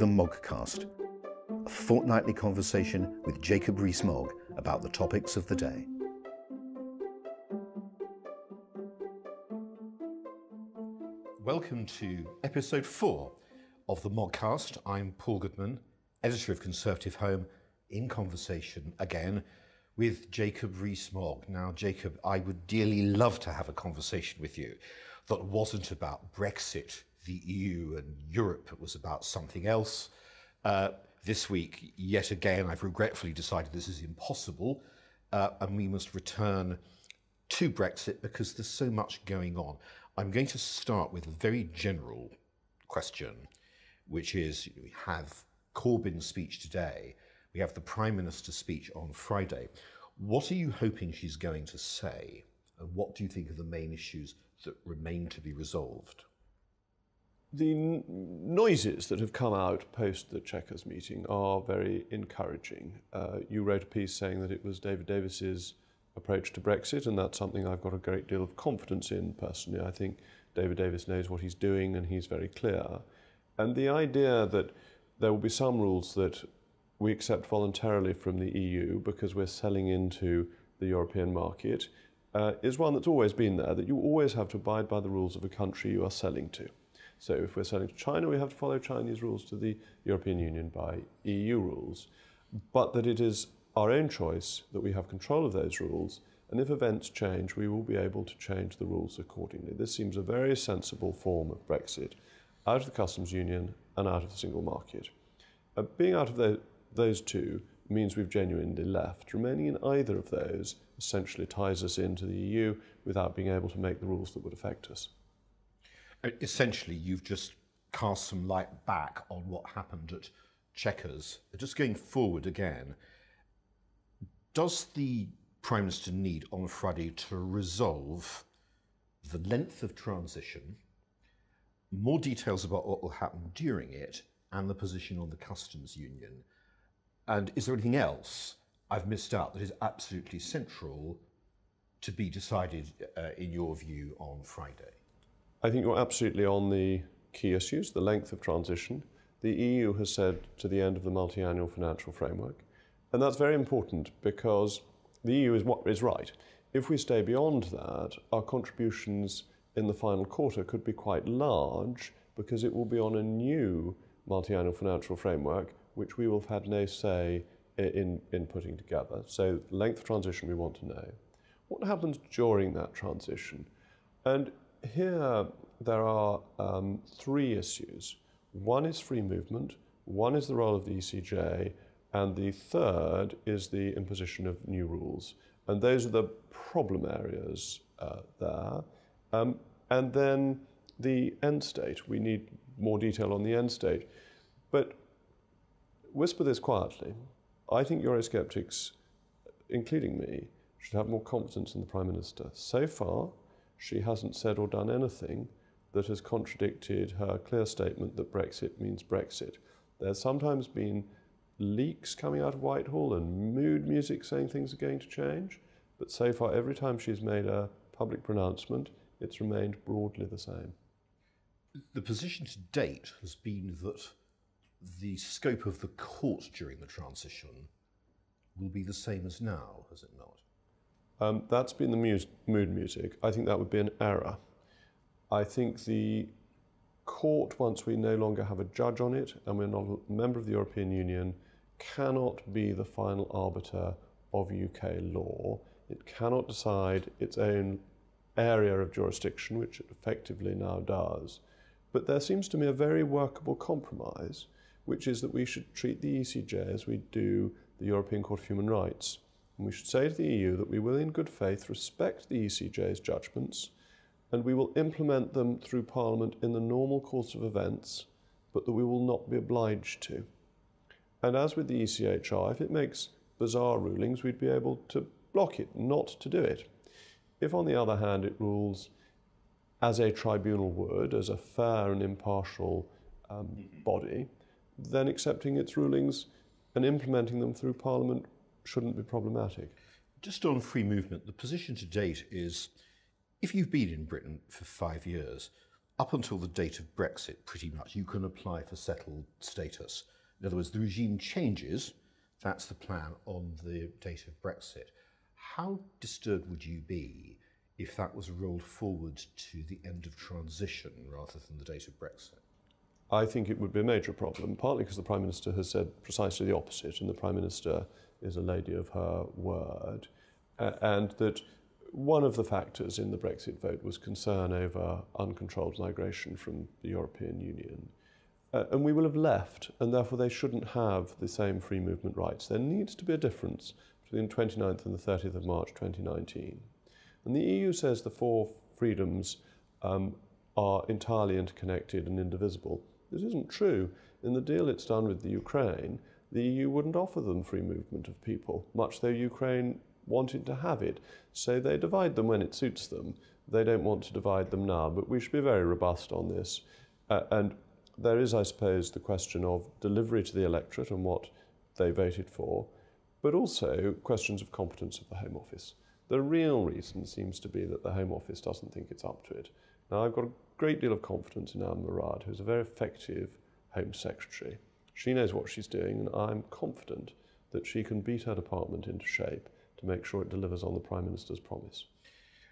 the Moggcast, a fortnightly conversation with Jacob Rees-Mogg about the topics of the day. Welcome to episode 4 of the Moggcast. I'm Paul Goodman, editor of Conservative Home, in conversation again with Jacob Rees-Mogg. Now, Jacob, I would dearly love to have a conversation with you that wasn't about Brexit, the EU and Europe. It was about something else. This week, yet again, I've regretfully decided this is impossible and we must return to Brexit because there's so much going on. I'm going to start with a very general question, which is, we have Corbyn's speech today, we have the Prime Minister's speech on Friday. What are you hoping she's going to say? And what do you think are the main issues that remain to be resolved? The noises that have come out post the Chequers meeting are very encouraging. You wrote a piece saying that it was David Davis's approach to Brexit, and that's something I've got a great deal of confidence in personally. I think David Davis knows what he's doing and he's very clear. And the idea that there will be some rules that we accept voluntarily from the EU because we're selling into the European market is one that's always been there, that you always have to abide by the rules of a country you are selling to. So if we're selling to China, we have to follow Chinese rules, to the European Union by EU rules. But that it is our own choice, that we have control of those rules, and if events change, we will be able to change the rules accordingly. This seems a very sensible form of Brexit, out of the customs union and out of the single market. Being out of those two means we've genuinely left. Remaining in either of those essentially ties us into the EU without being able to make the rules that would affect us. Essentially, you've just cast some light back on what happened at Chequers. Just going forward again, does the Prime Minister need on Friday to resolve the length of transition, more details about what will happen during it, and the position on the customs union? And is there anything else I've missed out that is absolutely central to be decided, in your view, on Friday? I think you're absolutely on the key issues, the length of transition. The EU has said to the end of the multi-annual financial framework, and that's very important because the EU is right. If we stay beyond that, our contributions in the final quarter could be quite large because it will be on a new multi-annual financial framework which we will have had no say in putting together. So length of transition we want to know. What happens during that transition? And here there are 3 issues. One is free movement, one is the role of the ECJ, and the third is the imposition of new rules. And those are the problem areas there. And then the end state. We need more detail on the end state. But whisper this quietly. I think Eurosceptics, including me, should have more confidence in the Prime Minister. So far, she hasn't said or done anything that has contradicted her clear statement that Brexit means Brexit. There's sometimes been leaks coming out of Whitehall and mood music saying things are going to change, but so far every time she's made a public pronouncement, it's remained broadly the same. The position to date has been that the scope of the court during the transition will be the same as now, has it not? That's been the mood music. I think that would be an error. I think the court, once we no longer have a judge on it and we're not a member of the European Union, cannot be the final arbiter of UK law. It cannot decide its own area of jurisdiction, which it effectively now does. But there seems to me a very workable compromise, which is that we should treat the ECJ as we do the European Court of Human Rights. And we should say to the EU that we will in good faith respect the ECJ's judgments and we will implement them through Parliament in the normal course of events, but that we will not be obliged to. And as with the ECHR, if it makes bizarre rulings, we'd be able to block it, not to do it. If, on the other hand, it rules as a tribunal would, as a fair and impartial body, then accepting its rulings and implementing them through Parliament shouldn't be problematic. Just on free movement, the position to date is, if you've been in Britain for 5 years, up until the date of Brexit, pretty much, you can apply for settled status. In other words, the regime changes, that's the plan on the date of Brexit. How disturbed would you be if that was rolled forward to the end of transition rather than the date of Brexit? I think it would be a major problem, partly because the Prime Minister has said precisely the opposite, and the Prime Minister is a lady of her word, and that one of the factors in the Brexit vote was concern over uncontrolled migration from the European Union. And we will have left, and therefore they shouldn't have the same free movement rights. There needs to be a difference between 29th and the 30th of March 2019. And the EU says the four freedoms are entirely interconnected and indivisible. This isn't true. In the deal it's done with the Ukraine, the EU wouldn't offer them free movement of people, much though Ukraine wanted to have it. So they divide them when it suits them. They don't want to divide them now, but we should be very robust on this. And there is, I suppose, the question of delivery to the electorate and what they voted for, but also questions of competence of the Home Office. The real reason seems to be that the Home Office doesn't think it's up to it. Now, I've got a great deal of confidence in Anne Murad, who's a very effective Home Secretary. She knows what she's doing, and I'm confident that she can beat her department into shape to make sure it delivers on the Prime Minister's promise.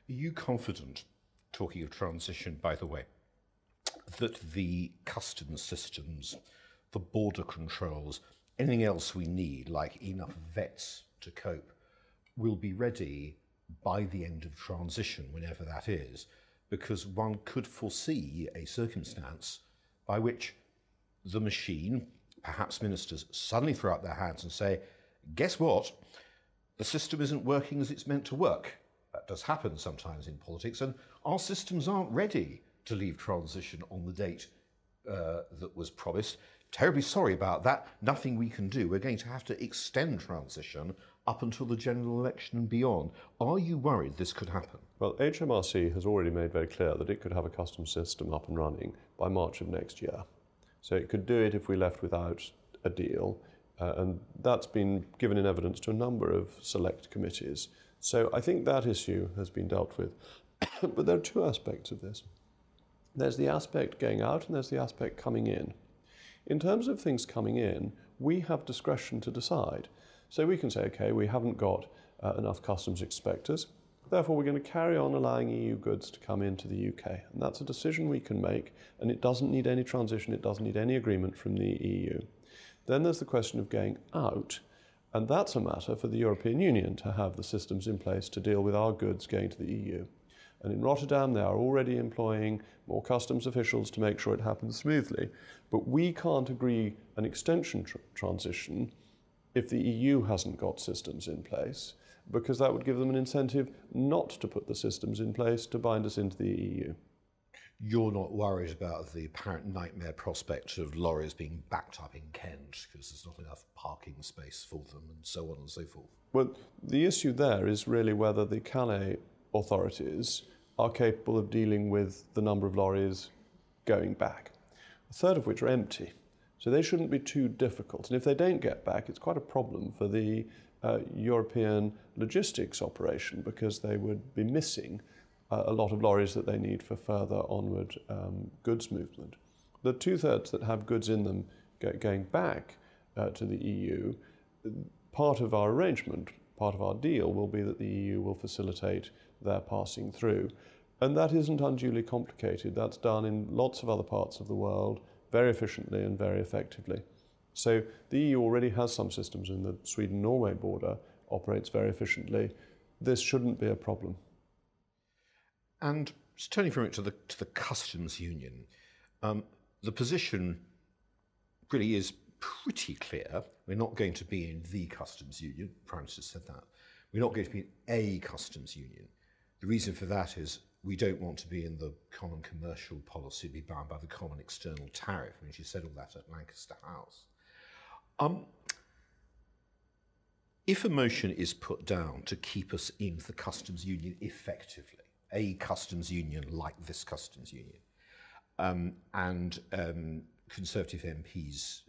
Are you confident, talking of transition, by the way, that the customs systems, the border controls, anything else we need, like enough vets to cope, will be ready by the end of transition, whenever that is? Because one could foresee a circumstance by which the machine, perhaps ministers, suddenly throw up their hands and say, guess what? The system isn't working as it's meant to work. That does happen sometimes in politics, and our systems aren't ready to leave transition on the date that was promised. Terribly sorry about that. Nothing we can do. We're going to have to extend transition up until the general election and beyond. Are you worried this could happen? Well, HMRC has already made very clear that it could have a customs system up and running by March of next year. So it could do it if we left without a deal. And that's been given in evidence to a number of select committees. So I think that issue has been dealt with. But there are two aspects of this. There's the aspect going out and there's the aspect coming in. In terms of things coming in, we have discretion to decide. So we can say, okay, we haven't got enough customs inspectors, therefore we're going to carry on allowing EU goods to come into the UK. And that's a decision we can make, and it doesn't need any transition, it doesn't need any agreement from the EU. Then there's the question of going out, and that's a matter for the European Union to have the systems in place to deal with our goods going to the EU. And in Rotterdam, they are already employing more customs officials to make sure it happens smoothly. But we can't agree an extension transition if the EU hasn't got systems in place, because that would give them an incentive not to put the systems in place to bind us into the EU. You're not worried about the apparent nightmare prospect of lorries being backed up in Kent because there's not enough parking space for them and so on and so forth? Well, the issue there is really whether the Calais authorities are capable of dealing with the number of lorries going back, a third of which are empty. So they shouldn't be too difficult. And if they don't get back, it's quite a problem for the European logistics operation, because they would be missing a lot of lorries that they need for further onward goods movement. The two-thirds that have goods in them going back to the EU, part of our arrangement, part of our deal will be that the EU will facilitate their passing through. And that isn't unduly complicated. That's done in lots of other parts of the world very efficiently and very effectively. So the EU already has some systems in the Sweden-Norway border, operates very efficiently. This shouldn't be a problem. And just turning from it to the customs union, the position really is pretty clear. We're not going to be in the customs union. The Prime Minister said that. We're not going to be in a customs union. The reason for that is we don't want to be in the common commercial policy, be bound by the common external tariff. I mean, she said all that at Lancaster House. If a motion is put down to keep us in the customs union effectively, a customs union like this customs union, and Conservative MPs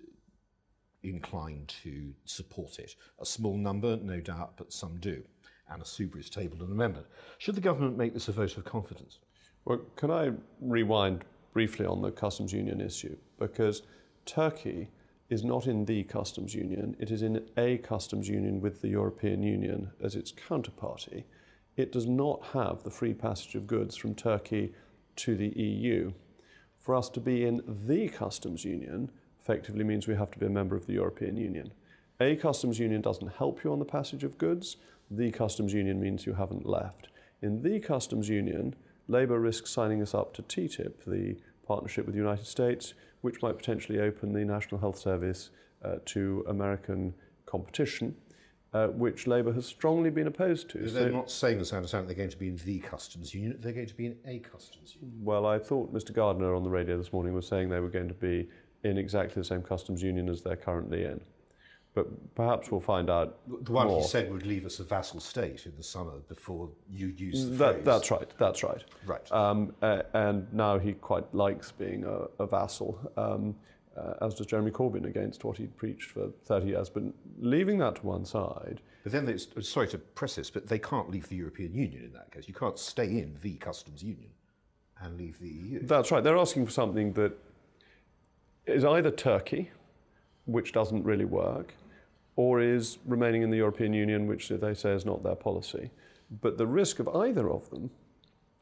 inclined to support it, a small number, no doubt, but some do, and a Subaru's tabled an amendment. Should the government make this a vote of confidence? Well, can I rewind briefly on the customs union issue, because Turkey is not in the customs union, it is in a customs union with the European Union as its counterparty. It does not have the free passage of goods from Turkey to the EU. For us to be in the customs union effectively means we have to be a member of the European Union. A customs union doesn't help you on the passage of goods. The customs union means you haven't left. In the customs union, Labour risks signing us up to TTIP, the partnership with the United States, which might potentially open the National Health Service to American competition, which Labour has strongly been opposed to. They're not saying, as I understand, they're going to be in the customs union, they're going to be in a customs union. Well, I thought Mr. Gardner on the radio this morning was saying they were going to be in exactly the same customs union as they're currently in. But perhaps we'll find out The one more. he said would leave us a vassal state in the summer before you use the phrase. That's right. Right. And now he quite likes being a vassal, as does Jeremy Corbyn, against what he'd preached for 30 years. But leaving that to one side... But then, sorry to press this, but they can't leave the European Union in that case. You can't stay in the customs union and leave the EU. That's right. They're asking for something that is either Turkey, which doesn't really work, or is remaining in the European Union, which they say is not their policy. But the risk of either of them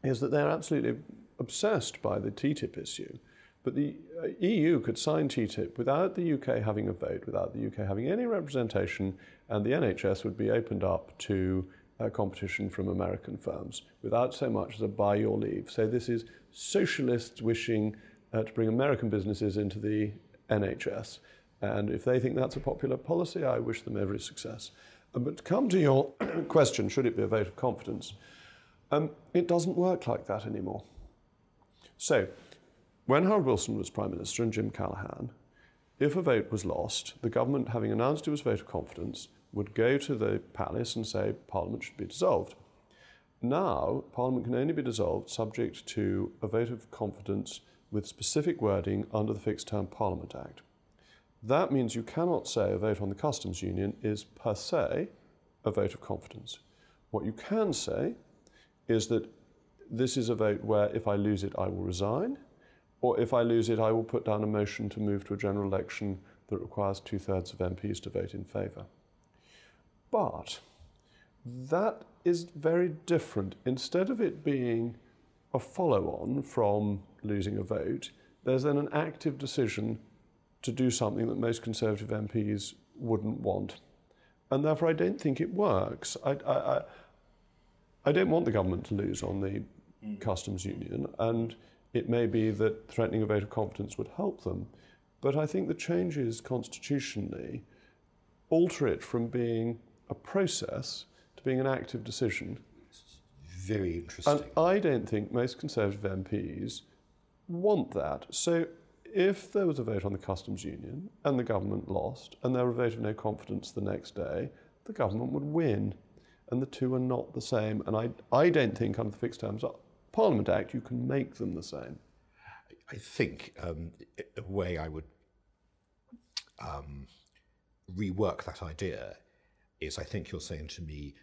is that they're absolutely obsessed by the TTIP issue. But the EU could sign TTIP without the UK having a vote, without the UK having any representation, and the NHS would be opened up to competition from American firms without so much as a buy your leave. So this is socialists wishing to bring American businesses into the NHS. And if they think that's a popular policy, I wish them every success. But to come to your question, should it be a vote of confidence? It doesn't work like that anymore. So, when Harold Wilson was Prime Minister and Jim Callaghan, if a vote was lost, the government, having announced it was a vote of confidence, would go to the palace and say Parliament should be dissolved. Now, Parliament can only be dissolved subject to a vote of confidence with specific wording under the Fixed Term Parliament Act. That means you cannot say a vote on the customs union is per se a vote of confidence. What you can say is that this is a vote where if I lose it, I will resign, or if I lose it, I will put down a motion to move to a general election that requires 2/3 of MPs to vote in favour. But that is very different. Instead of it being a follow-on from losing a vote, there's then an active decision to do something that most Conservative MPs wouldn't want. And therefore I don't think it works. I don't want the government to lose on the customs union, and it may be that threatening a vote of confidence would help them, but I think the changes constitutionally alter it from being a process to being an active decision. Very interesting. And I don't think most Conservative MPs want that. So if there was a vote on the customs union and the government lost and there were a vote of no confidence the next day, the government would win. And the two are not the same. And I don't think under the Fixed Terms Parliament Act you can make them the same. I think a way I would rework that idea is, I think you're saying to me,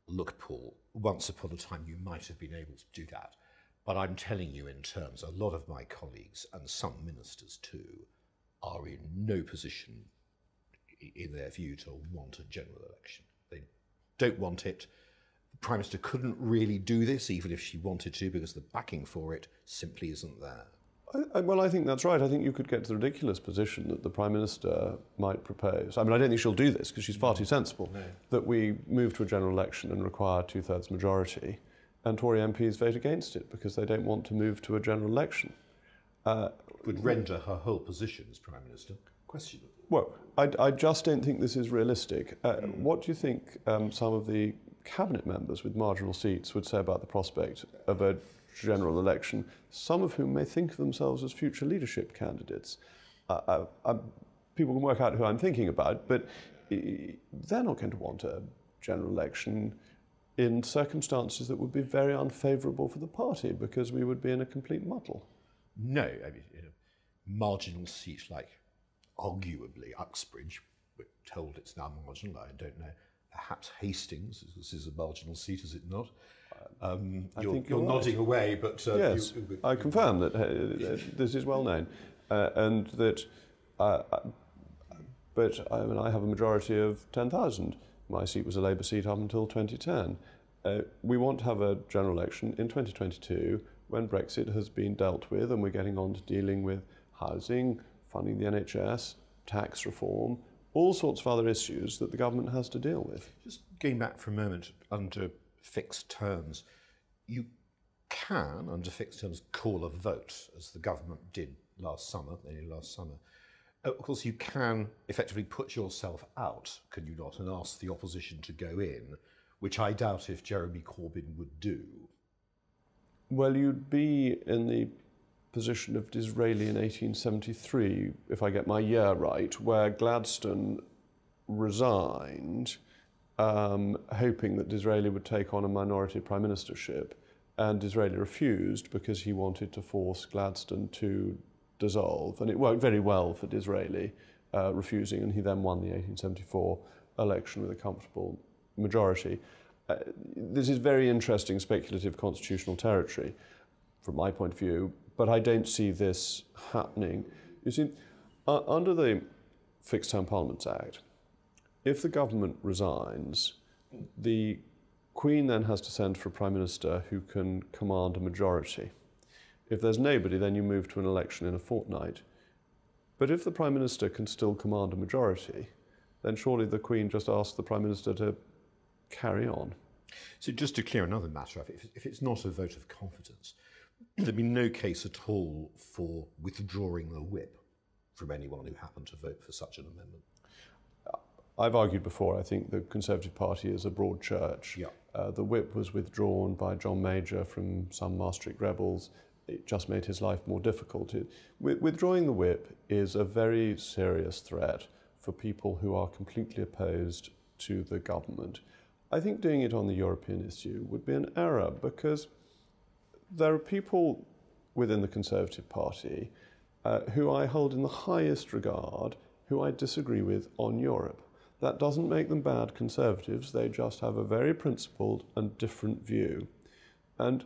look, Paul, once upon a time you might have been able to do that. But I'm telling you in terms, a lot of my colleagues, and some ministers too, are in no position, in their view, to want a general election. They don't want it. The Prime Minister couldn't really do this, even if she wanted to, because the backing for it simply isn't there. Well, I think that's right. I think you could get to the ridiculous position that the Prime Minister might propose. I mean, I don't think she'll do this, because she's far too sensible, that we move to a general election and require 2/3 majority, and Tory MPs vote against it because they don't want to move to a general election. Would render her whole position as Prime Minister questionable. Well, I just don't think this is realistic. What do you think some of the cabinet members with marginal seats would say about the prospect of a general election, some of whom may think of themselves as future leadership candidates? People can work out who I'm thinking about, but they're not going to want a general election in circumstances that would be very unfavourable for the party, because we would be in a complete muddle. No, I mean, in a marginal seat like arguably Uxbridge, we're told it's now marginal, I don't know, perhaps Hastings, this is a marginal seat, is it not? think you're nodding away, but yes, I confirm that this is well known, and that. But I have a majority of 10,000. My seat was a Labour seat up until 2010. We want to have a general election in 2022 when Brexit has been dealt with and we're getting on to dealing with housing, funding the NHS, tax reform, all sorts of other issues that the government has to deal with. Just going back for a moment, under fixed terms, you can, under fixed terms, call a vote, as the government did only last summer. Of course, you can effectively put yourself out, can you not, and ask the opposition to go in, which I doubt if Jeremy Corbyn would do. Well, you'd be in the position of Disraeli in 1873, if I get my year right, where Gladstone resigned, hoping that Disraeli would take on a minority prime ministership, and Disraeli refused because he wanted to force Gladstone to dissolve, and it worked very well for Disraeli, refusing, and he then won the 1874 election with a comfortable majority. This is very interesting speculative constitutional territory from my point of view, but I don't see this happening. You see, under the Fixed Term Parliaments Act, if the government resigns, the Queen then has to send for a Prime Minister who can command a majority. If there's nobody, then you move to an election in a fortnight. But if the Prime Minister can still command a majority, then surely the Queen just asks the Prime Minister to carry on. So just to clear another matter up, if it's not a vote of confidence, there'd be no case at all for withdrawing the whip from anyone who happened to vote for such an amendment. I've argued before, I think the Conservative Party is a broad church. Yeah. The whip was withdrawn by John Major from some Maastricht rebels. It just made his life more difficult. Withdrawing the whip is a very serious threat for people who are completely opposed to the government. I think doing it on the European issue would be an error because there are people within the Conservative Party who I hold in the highest regard, who I disagree with on Europe. That doesn't make them bad Conservatives, they just have a very principled and different view. And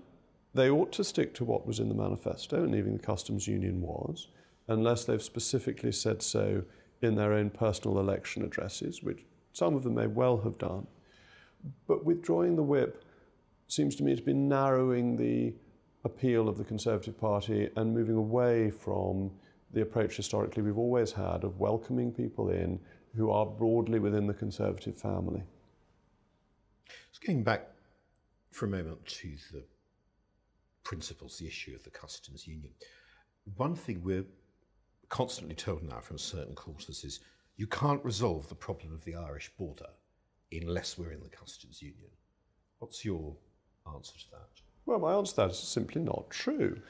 they ought to stick to what was in the manifesto, and leaving the customs union was, unless they've specifically said so in their own personal election addresses, which some of them may well have done. But withdrawing the whip seems to me to be narrowing the appeal of the Conservative Party and moving away from the approach historically we've always had of welcoming people in who are broadly within the Conservative family. Just going back for a moment to the principles, the issue of the customs union. One thing we're constantly told now from certain quarters is you can't resolve the problem of the Irish border unless we're in the customs union. What's your answer to that? Well, my answer to that is simply not true.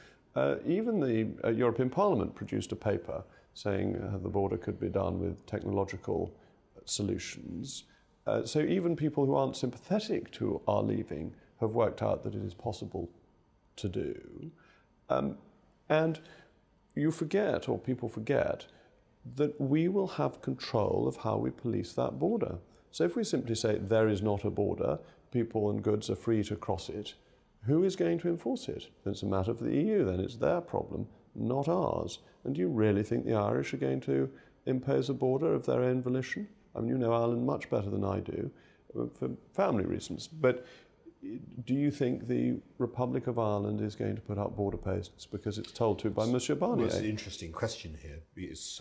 Even the European Parliament produced a paper saying the border could be done with technological solutions. So even people who aren't sympathetic to our leaving have worked out that it is possible to do. And you forget, or people forget, that we will have control of how we police that border. So if we simply say there is not a border, people and goods are free to cross it, who is going to enforce it? It's a matter for the EU, then it's their problem, not ours. And do you really think the Irish are going to impose a border of their own volition? I mean, you know Ireland much better than I do, for family reasons. But do you think the Republic of Ireland is going to put up border posts because it's told to by Monsieur Barnier? Well, it's an interesting question here. It's,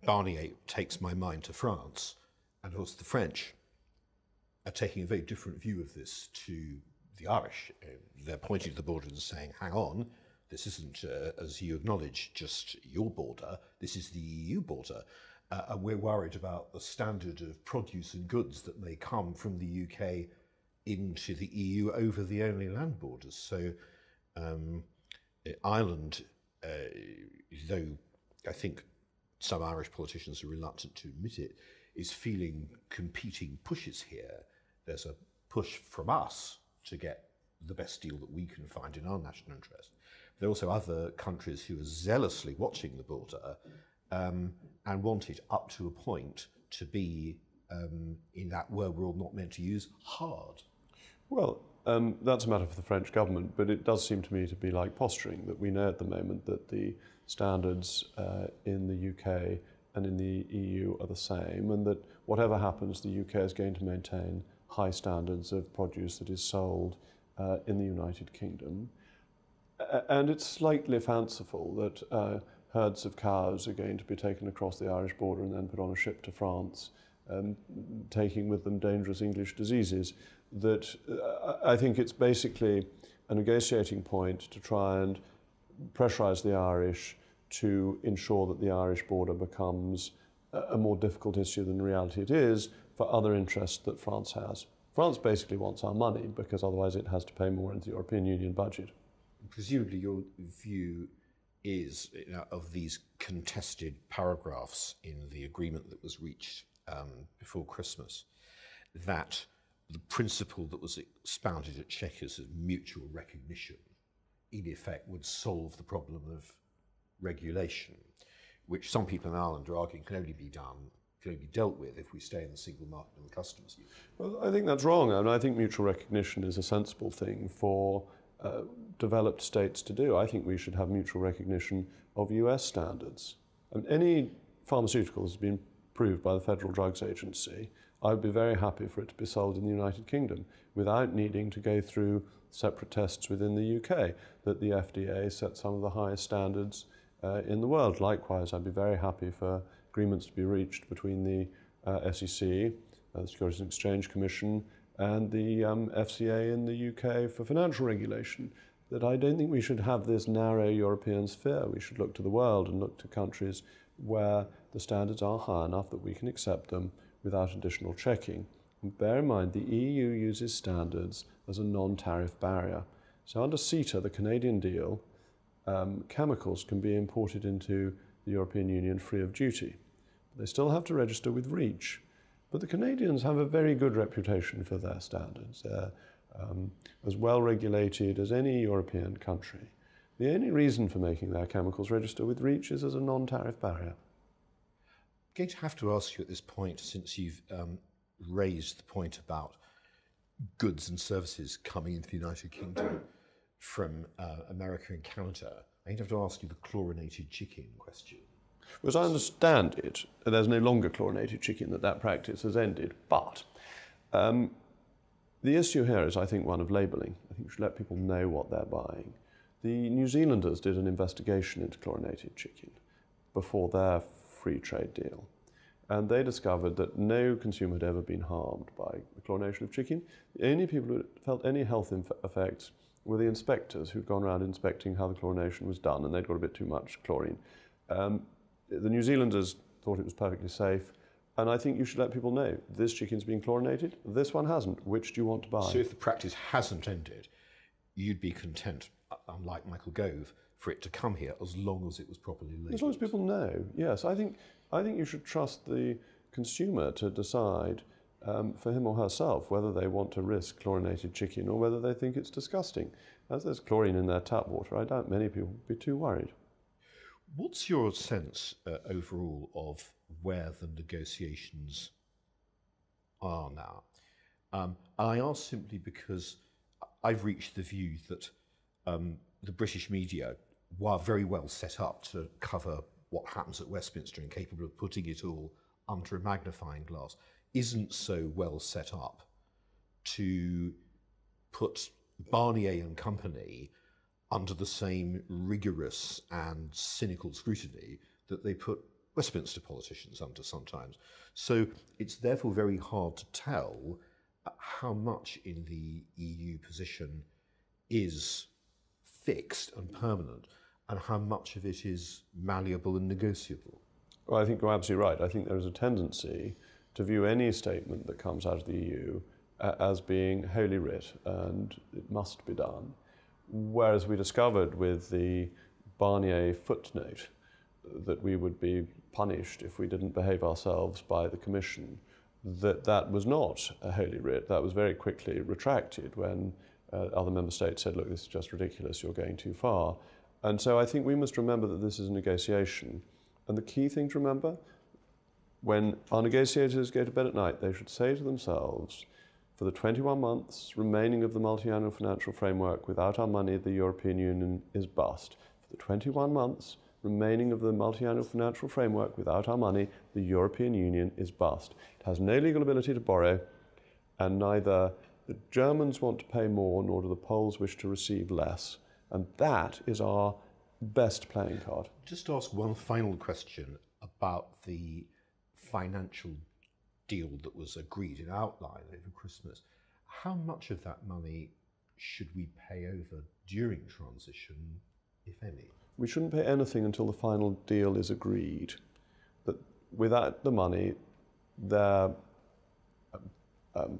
Barnier takes my mind to France, and of course the French are taking a very different view of this to the Irish. They're pointing to the border and saying, hang on, this isn't, as you acknowledge, just your border, this is the EU border. And we're worried about the standard of produce and goods that may come from the UK into the EU over the only land borders. So Ireland, though I think some Irish politicians are reluctant to admit it, is feeling competing pushes here. There's a push from us to get the best deal that we can find in our national interest. There are also other countries who are zealously watching the border and want it up to a point to be in that word we're all not meant to use, hard? Well, that's a matter for the French government, but it does seem to me to be like posturing, that we know at the moment that the standards in the UK and in the EU are the same, and that whatever happens, the UK is going to maintain high standards of produce that is sold in the United Kingdom. And it's slightly fanciful that herds of cows are going to be taken across the Irish border and then put on a ship to France, taking with them dangerous English diseases. That I think it's basically a negotiating point to try and pressurise the Irish to ensure that the Irish border becomes a more difficult issue than in reality it is for other interests that France has. France basically wants our money because otherwise it has to pay more into the European Union budget. Presumably your view is, of these contested paragraphs in the agreement that was reached before Christmas, that the principle that was expounded at Chequers as mutual recognition, in effect, would solve the problem of regulation, which some people in Ireland are arguing can only be dealt with if we stay in the single market and the customs union. Well, I think that's wrong. I mean, I think mutual recognition is a sensible thing for developed states to do. I think we should have mutual recognition of US standards. And any pharmaceutical has been approved by the Federal Drugs Agency. I would be very happy for it to be sold in the United Kingdom without needing to go through separate tests within the UK, that the FDA set some of the highest standards in the world. Likewise, I'd be very happy for agreements to be reached between the SEC, the Securities and Exchange Commission, and the FCA in the UK for financial regulation. That I don't think we should have this narrow European sphere. We should look to the world and look to countries where the standards are high enough that we can accept them without additional checking. And bear in mind, the EU uses standards as a non-tariff barrier. So under CETA, the Canadian deal, chemicals can be imported into the European Union free of duty. They still have to register with REACH. But the Canadians have a very good reputation for their standards. They're as well regulated as any European country. The only reason for making their chemicals register with REACH is as a non-tariff barrier. I'm going to have to ask you at this point, since you've raised the point about goods and services coming into the United Kingdom from America and Canada, I'm going to have to ask you the chlorinated chicken question. Well, as I understand it, there's no longer chlorinated chicken, that practice has ended. But the issue here is, I think, one of labelling. I think we should let people know what they're buying. The New Zealanders did an investigation into chlorinated chicken before their free trade deal. And they discovered that no consumer had ever been harmed by the chlorination of chicken. The only people who felt any health effects were the inspectors who'd gone around inspecting how the chlorination was done, and they'd got a bit too much chlorine. The New Zealanders thought it was perfectly safe, and I think you should let people know, this chicken's been chlorinated, this one hasn't. Which do you want to buy? So if the practice hasn't ended, you'd be content, unlike Michael Gove, for it to come here as long as it was properly labelled? As long as people know, yes. I think you should trust the consumer to decide for him or herself whether they want to risk chlorinated chicken or whether they think it's disgusting. As there's chlorine in their tap water, I doubt many people would be too worried. What's your sense overall of where the negotiations are now? I ask simply because I've reached the view that the British media, while very well set up to cover what happens at Westminster and capable of putting it all under a magnifying glass, isn't so well set up to put Barnier and company under the same rigorous and cynical scrutiny that they put Westminster politicians under sometimes. So it's therefore very hard to tell how much in the EU position is fixed and permanent and how much of it is malleable and negotiable. Well, I think you're absolutely right. I think there is a tendency to view any statement that comes out of the EU as being holy writ and it must be done. Whereas we discovered with the Barnier footnote that we would be punished if we didn't behave ourselves by the Commission, that was not a holy writ. That was very quickly retracted when other member states said, look, this is just ridiculous, you're going too far. And so I think we must remember that this is a negotiation. And the key thing to remember, when our negotiators go to bed at night, they should say to themselves, for the 21 months remaining of the multi-annual financial framework without our money, the European Union is bust. For the 21 months remaining of the multi-annual financial framework without our money, the European Union is bust. It has no legal ability to borrow, and neither the Germans want to pay more, nor do the Poles wish to receive less. And that is our best playing card. Just to ask one final question about the financial deal that was agreed in outline over Christmas. How much of that money should we pay over during transition, if any? We shouldn't pay anything until the final deal is agreed. But without the money, their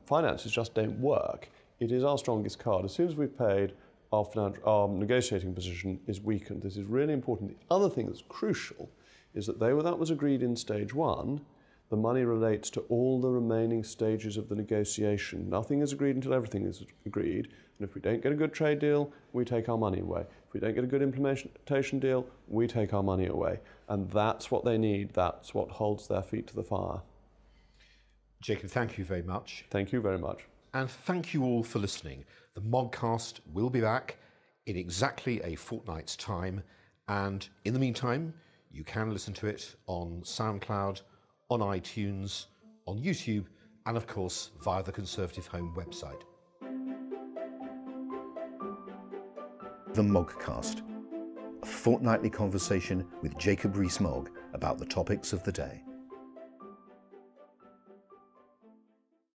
finances just don't work. It is our strongest card. As soon as we've paid, our negotiating position is weakened. This is really important. The other thing that's crucial is that though that was agreed in stage one, the money relates to all the remaining stages of the negotiation. Nothing is agreed until everything is agreed. And if we don't get a good trade deal, we take our money away. If we don't get a good implementation deal, we take our money away. And that's what they need. That's what holds their feet to the fire. Jacob, thank you very much. Thank you very much. And thank you all for listening. The Moggcast will be back in exactly a fortnight's time. And in the meantime, you can listen to it on SoundCloud, on iTunes, on YouTube, and of course via the Conservative Home website. The Moggcast, a fortnightly conversation with Jacob Rees-Mogg about the topics of the day.